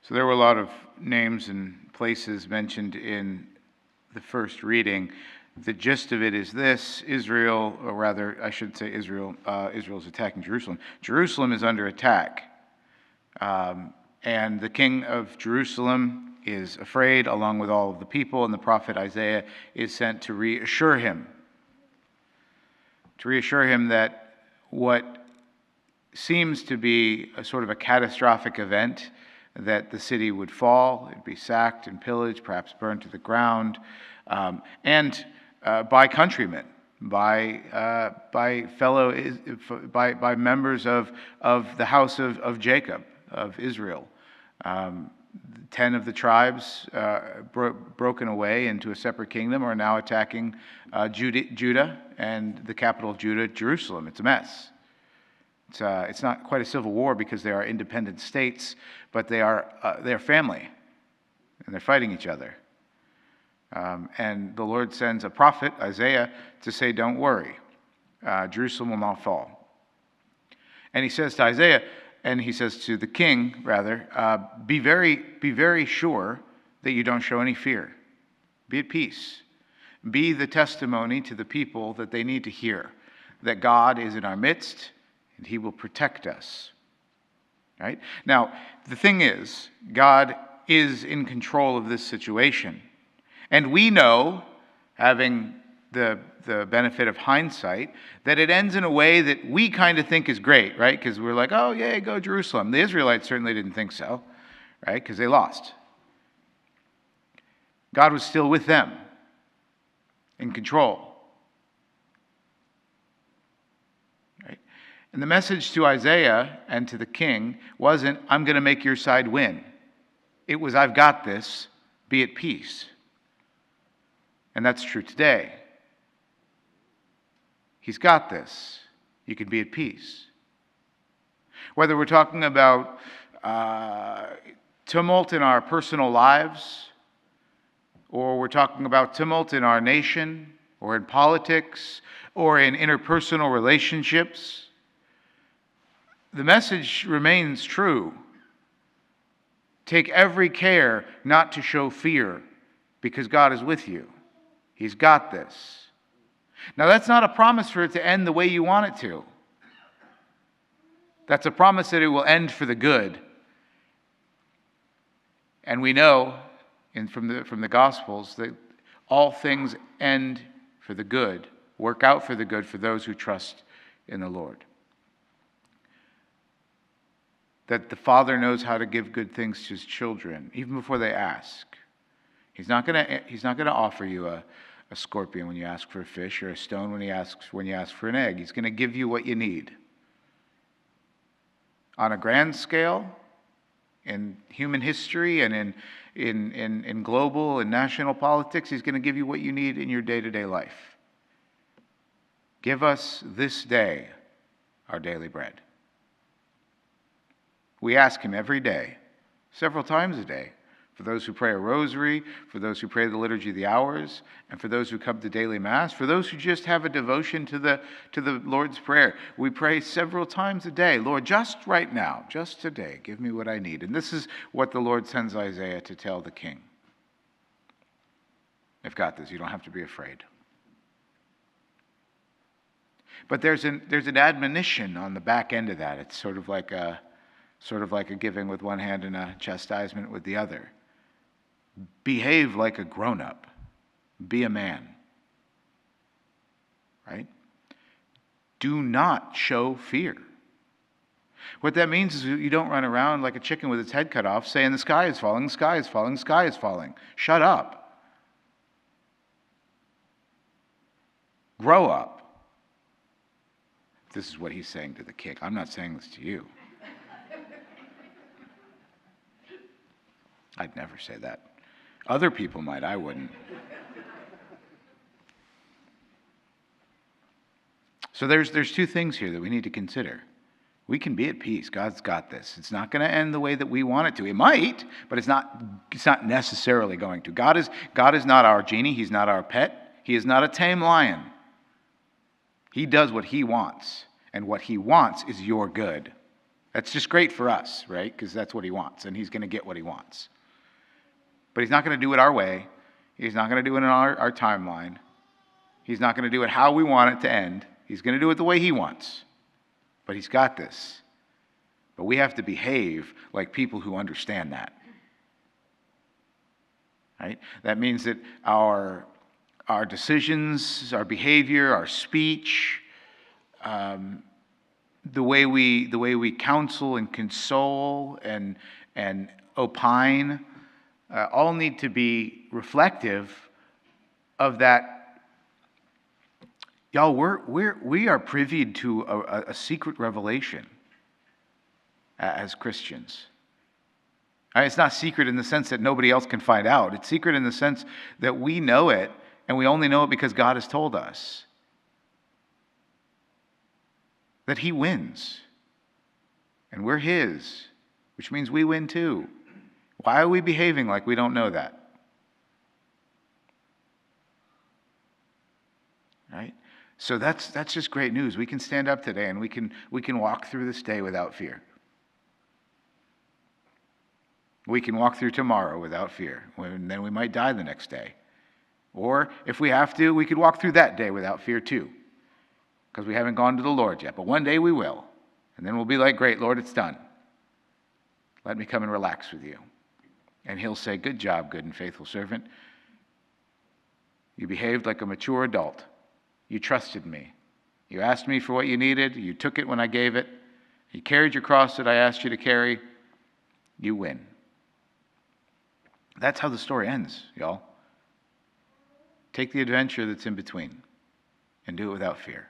So there were a lot of names and places mentioned in the first reading. The gist of it is this: Israel, or rather, I should say Israel is attacking Jerusalem. Jerusalem is under attack. And the king of Jerusalem is afraid, along with all of the people, and the prophet Isaiah is sent to reassure him. To reassure him that what seems to be a sort of a catastrophic event, that the city would fall, it'd be sacked and pillaged, perhaps burned to the ground, and by countrymen, by members of the house of Jacob, of Israel. 10 of the tribes broken away into a separate kingdom are now attacking Judah and the capital of Judah, Jerusalem. It's a mess. It's not quite a civil war because they are independent states, but they're family, and they're fighting each other. And the Lord sends a prophet, Isaiah, to say, "Don't worry, Jerusalem will not fall." And he says to Isaiah, and he says to the king, rather, be very sure that you don't show any fear. Be at peace. Be the testimony to the people that they need to hear, that God is in our midst and he will protect us. Right? Now, the thing is, God is in control of this situation. And we know, having the benefit of hindsight, that it ends in a way that we kind of think is great, right? Because we're like, oh, yeah, go Jerusalem. The Israelites certainly didn't think so, right? Because they lost. God was still with them, in control. Right? And the message to Isaiah and to the king wasn't, I'm going to make your side win. It was, I've got this, be at peace. And that's true today. He's got this. You can be at peace. Whether we're talking about tumult in our personal lives, or we're talking about tumult in our nation, or in politics, or in interpersonal relationships, the message remains true. Take every care not to show fear, because God is with you. He's got this. Now, that's not a promise for it to end the way you want it to. That's a promise that it will end for the good. And we know from the Gospels that all things end for the good, work out for the good for those who trust in the Lord. That the Father knows how to give good things to his children, even before they ask. He's not going to offer you a scorpion when you ask for a fish, or a stone when you ask for an egg. He's going to give you what you need. On a grand scale, in human history and in global and national politics, he's going to give you what you need in your day-to-day life. Give us this day our daily bread. We ask him every day, several times a day, for those who pray a rosary, for those who pray the Liturgy of the Hours, and for those who come to daily Mass, for those who just have a devotion to the Lord's Prayer. We pray several times a day, Lord, just right now, just today, give me what I need. And this is what the Lord sends Isaiah to tell the king. I've got this. You don't have to be afraid. But there's an admonition on the back end of that. It's sort of like a giving with one hand and a chastisement with the other. Behave like a grown-up. Be a man. Right? Do not show fear. What that means is you don't run around like a chicken with its head cut off saying the sky is falling, the sky is falling, the sky is falling. Shut up. Grow up. This is what he's saying to the king. I'm not saying this to you. I'd never say that. Other people might, I wouldn't. So there's two things here that we need to consider. We can be at peace. God's got this. It's not going to end the way that we want it to. It might, but it's not necessarily going to. God is not our genie. He's not our pet. He is not a tame lion. He does what he wants, and what he wants is your good. That's just great for us, right? Because that's what he wants, and he's going to get what he wants. But he's not going to do it our way. He's not going to do it in our timeline. He's not going to do it how we want it to end. He's going to do it the way he wants. But he's got this. But we have to behave like people who understand that. Right? That means that our decisions, our behavior, our speech, the way we counsel and console and opine, all need to be reflective of that. Y'all, we are privy to a secret revelation as Christians. It's not secret in the sense that nobody else can find out. It's secret in the sense that we know it, and we only know it because God has told us. That he wins. And we're his, which means we win too. Why are we behaving like we don't know that? Right? So that's just great news. We can stand up today and we can walk through this day without fear. We can walk through tomorrow without fear. And then we might die the next day. Or if we have to, we could walk through that day without fear too. Because we haven't gone to the Lord yet. But one day we will. And then we'll be like, great, Lord, it's done. Let me come and relax with you. And he'll say, good job, good and faithful servant. You behaved like a mature adult. You trusted me. You asked me for what you needed. You took it when I gave it. You carried your cross that I asked you to carry. You win. That's how the story ends, y'all. Take the adventure that's in between and do it without fear.